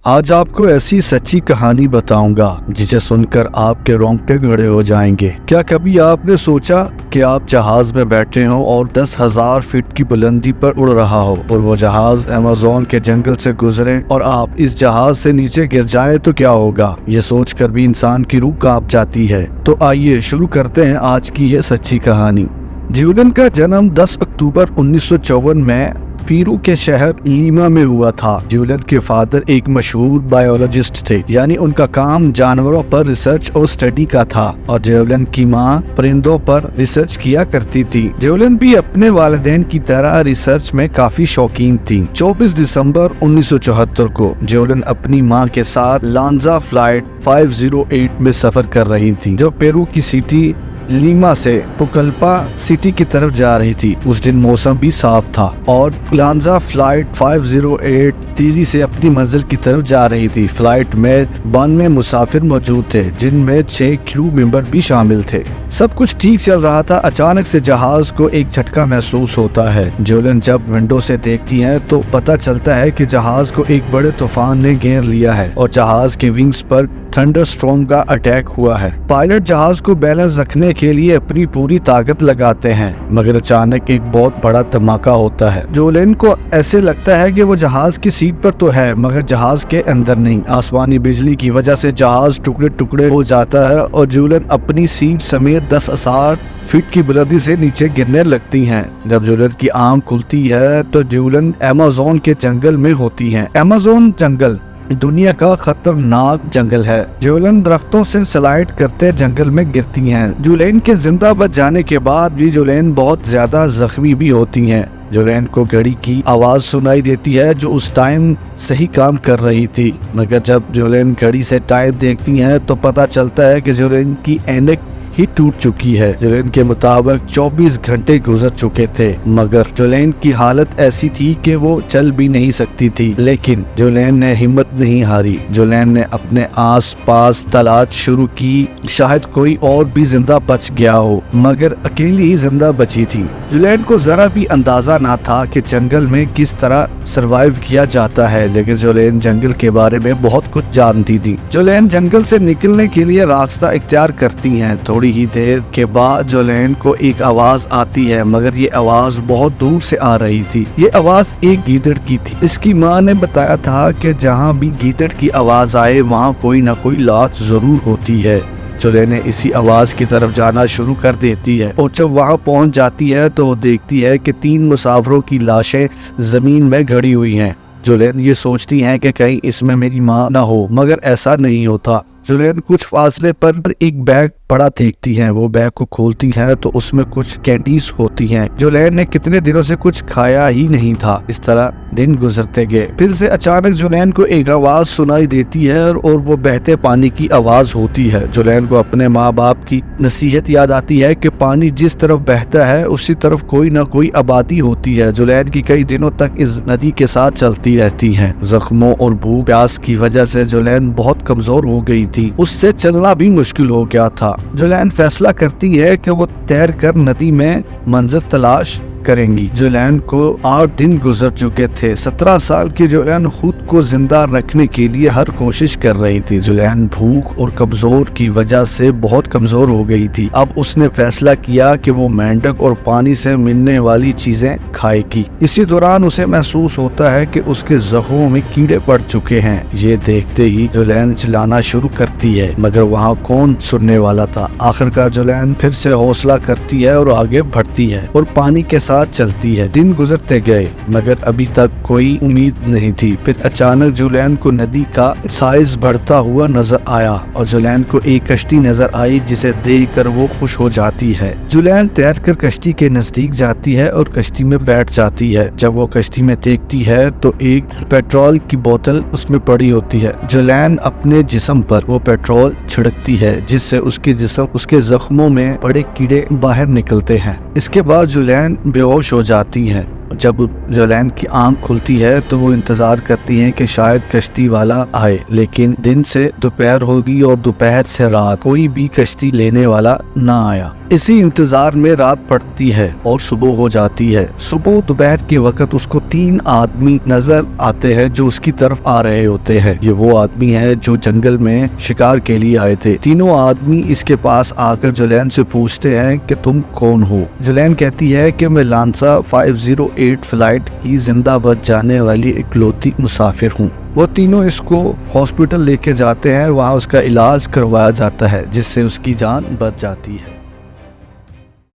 آج آپ کو ایسی سچی کہانی بتاؤں گا جسے سن کر آپ کے رونگٹے کھڑے ہو جائیں گے۔ کیا کبھی آپ نے سوچا کہ آپ جہاز میں بیٹھے ہوں اور 10,000 فٹ کی بلندی پر اڑ رہا ہو اور وہ جہاز ایمیزون کے جنگل سے گزرے اور آپ اس جہاز سے نیچے گر جائیں تو کیا ہوگا؟ یہ سوچ کر بھی انسان کی روح کانپ جاتی ہے۔ تو آئیے شروع کرتے ہیں آج کی یہ سچی کہانی۔ جیولن کا جنم 10 اکتوبر 1954 میں پیرو کے شہر لیما میں ہوا تھا۔ جیولن کے فادر ایک مشہور بایولوجسٹ تھے، یعنی ان کا کام جانوروں پر ریسرچ اور اسٹڈی کا تھا، اور جیولن کی ماں پرندوں پر ریسرچ کیا کرتی تھی۔ جیولن بھی اپنے والدین کی طرح ریسرچ میں کافی شوقین تھی۔ 24 دسمبر 1974 کو جیولن اپنی ماں کے ساتھ لانزا فلائٹ 508 میں سفر کر رہی تھی، جو پیرو کی سٹی لیما سے پوکلپا سٹی کی طرف جا رہی تھی۔ اس دن موسم بھی صاف تھا اور لانزا فلائٹ 508 تیزی سے اپنی منزل کی طرف جا رہی تھی۔ فلائٹ میں 92 مسافر موجود تھے، جن میں 6 کرو ممبر بھی شامل تھے۔ سب کچھ ٹھیک چل رہا تھا۔ اچانک سے جہاز کو ایک جھٹکا محسوس ہوتا ہے۔ جیولن جب ونڈو سے دیکھتی ہیں تو پتہ چلتا ہے کہ جہاز کو ایک بڑے طوفان نے گھیر لیا ہے اور جہاز کے ونگز پر تھنڈر سٹارم کا اٹیک ہوا ہے۔ پائلٹ جہاز کو بیلنس رکھنے کے لیے اپنی پوری طاقت لگاتے ہیں، مگر اچانک ایک بہت بڑا دھماکہ ہوتا ہے۔ جیولن کو ایسے لگتا ہے کہ وہ جہاز کی سیٹ پر تو ہے، مگر جہاز کے اندر نہیں۔ آسمانی بجلی کی وجہ سے جہاز ٹکڑے ٹکڑے ہو جاتا ہے اور جیولن اپنی سیٹ سمیت 10,000 فٹ کی بلندی سے نیچے گرنے لگتی ہیں۔ جب جیولن کی آنکھ کھلتی ہے تو جیولن ایمیزون کے جنگل میں ہوتی ہیں۔ ایمیزون جنگل دنیا کا خطرناک جنگل ہے۔ جیولن درختوں سے سلائڈ کرتے جنگل میں گرتی ہیں۔ جیولن کے زندہ بچ جانے کے بعد بھی جیولن بہت زیادہ زخمی بھی ہوتی ہیں۔ جیولن کو گھڑی کی آواز سنائی دیتی ہے جو اس ٹائم صحیح کام کر رہی تھی، مگر جب جیولن گھڑی سے ٹائم دیکھتی ہیں تو پتہ چلتا ہے کہ جیولن کی اینک ہی ٹوٹ چکی ہے۔ جیولن کے مطابق 24 گھنٹے گزر چکے تھے، مگر جیولن کی حالت ایسی تھی کہ وہ چل بھی نہیں سکتی تھی، لیکن جیولن نے ہمت نہیں ہاری۔ جیولن نے اپنے آس پاس تلاش شروع کی، شاید کوئی اور بھی زندہ بچ گیا ہو، مگر اکیلی ہی زندہ بچی تھی۔ جیولن کو ذرا بھی اندازہ نہ تھا کہ جنگل میں کس طرح سروائیو کیا جاتا ہے، لیکن جیولن جنگل کے بارے میں بہت کچھ جانتی تھی۔ جیولن جنگل سے نکلنے کے لیے راستہ اختیار کرتی ہیں۔ تھوڑی ہی دیر کے بعد جیولن کو ایک آواز آتی ہے، مگر یہ آواز بہت دور سے آ رہی تھی۔ یہ آواز ایک گیدڑ کی تھی۔ اس کی ماں نے بتایا تھا کہ جہاں بھی گیدڑ کی آواز آئے وہاں کوئی نہ کوئی لاش ضرور ہوتی ہے۔ جیولن نے اسی آواز کی طرف جانا شروع کر دیتی ہے اور جب وہاں پہنچ جاتی ہے تو وہ دیکھتی ہے کہ 3 مسافروں کی لاشیں زمین میں گڑی ہوئی ہیں۔ جیولن یہ سوچتی ہیں کہ کہیں اس میں میری ماں نہ ہو، مگر ایسا نہیں ہوتا۔ جیولن کچھ فاصلے پر ایک بیگ پڑا دیکھتی ہیں۔ وہ بیگ کو کھولتی ہیں تو اس میں کچھ کینڈیز ہوتی ہیں۔ جیولن نے کتنے دنوں سے کچھ کھایا ہی نہیں تھا۔ اس طرح دن گزرتے گئے۔ پھر سے اچانک جیولن کو ایک آواز سنائی دیتی ہے اور وہ بہتے پانی کی آواز ہوتی ہے۔ جیولن کو اپنے ماں باپ کی نصیحت یاد آتی ہے کہ پانی جس طرف بہتا ہے اسی طرف کوئی نہ کوئی آبادی ہوتی ہے۔ جیولن کی کئی دنوں تک اس ندی کے ساتھ چلتی رہتی ہیں۔ زخموں اور بھوک پیاس کی وجہ سے جیولن بہت کمزور ہو گئی تھی۔ اس سے چلنا بھی مشکل ہو گیا تھا۔ جیولن فیصلہ کرتی ہے کہ وہ تیر کر ندی میں منزل تلاش کریں گی۔ جیولن کو 8 دن گزر چکے تھے۔ 17 سال کی جیولن خود کو زندہ رکھنے کے لیے ہر کوشش کر رہی تھی۔ جیولن بھوک اور کمزور کی وجہ سے بہت کمزور ہو گئی تھی۔ اب اس نے فیصلہ کیا کہ وہ مینڈک اور پانی سے ملنے والی چیزیں کھائے گی۔ اسی دوران اسے محسوس ہوتا ہے کہ اس کے زخموں میں کیڑے پڑ چکے ہیں۔ یہ دیکھتے ہی جیولن چلانا شروع کرتی ہے، مگر وہاں کون سننے والا تھا۔ آخرکار جیولن پھر سے حوصلہ کرتی ہے اور آگے بڑھتی ہے اور پانی کے ساتھ چلتی ہے۔ دن گزرتے گئے مگر ابھی تک کوئی امید نہیں تھی۔ پھر اچانک جیولن کو ندی کا سائز بڑھتا ہوا نظر آیا اور جیولن کو ایک کشتی نظر آئی جسے دیکھ کر وہ خوش ہو جاتی ہے۔ جیولن تیر کر کشتی کے نزدیک جاتی ہے اور کشتی میں بیٹھ جاتی ہے۔ جب وہ کشتی میں دیکھتی ہے تو ایک پیٹرول کی بوتل اس میں پڑی ہوتی ہے۔ جیولن اپنے جسم پر وہ پیٹرول چھڑکتی ہے جس سے اس کے زخموں میں بڑے کیڑے باہر نکلتے ہیں۔ اس کے بعد جیولن بے ہوش ہو جاتی ہیں جب جولین کی آنکھ کھلتی ہے تو وہ انتظار کرتی ہیں کہ شاید کشتی والا آئے، لیکن دن سے دوپہر ہوگی اور دوپہر سے رات، کوئی بھی کشتی لینے والا نہ آیا۔ اسی انتظار میں رات پڑتی ہے اور صبح ہو جاتی ہے۔ صبح دوپہر کے وقت اس کو 3 آدمی نظر آتے ہیں جو اس کی طرف آ رہے ہوتے ہیں۔ یہ وہ آدمی ہے جو جنگل میں شکار کے لیے آئے تھے۔ تینوں آدمی اس کے پاس آ کر جولین سے پوچھتے ہیں کہ تم کون ہو؟ جولین کہتی ہے کہ میں لانسا 508 فلائٹ کی زندہ بچ جانے والی اکلوتی مسافر ہوں۔ وہ تینوں اس کو ہاسپٹل لے کے جاتے ہیں، وہاں اس کا علاج کروایا جاتا ہے جس سے اس کی جان بچ جاتی ہے۔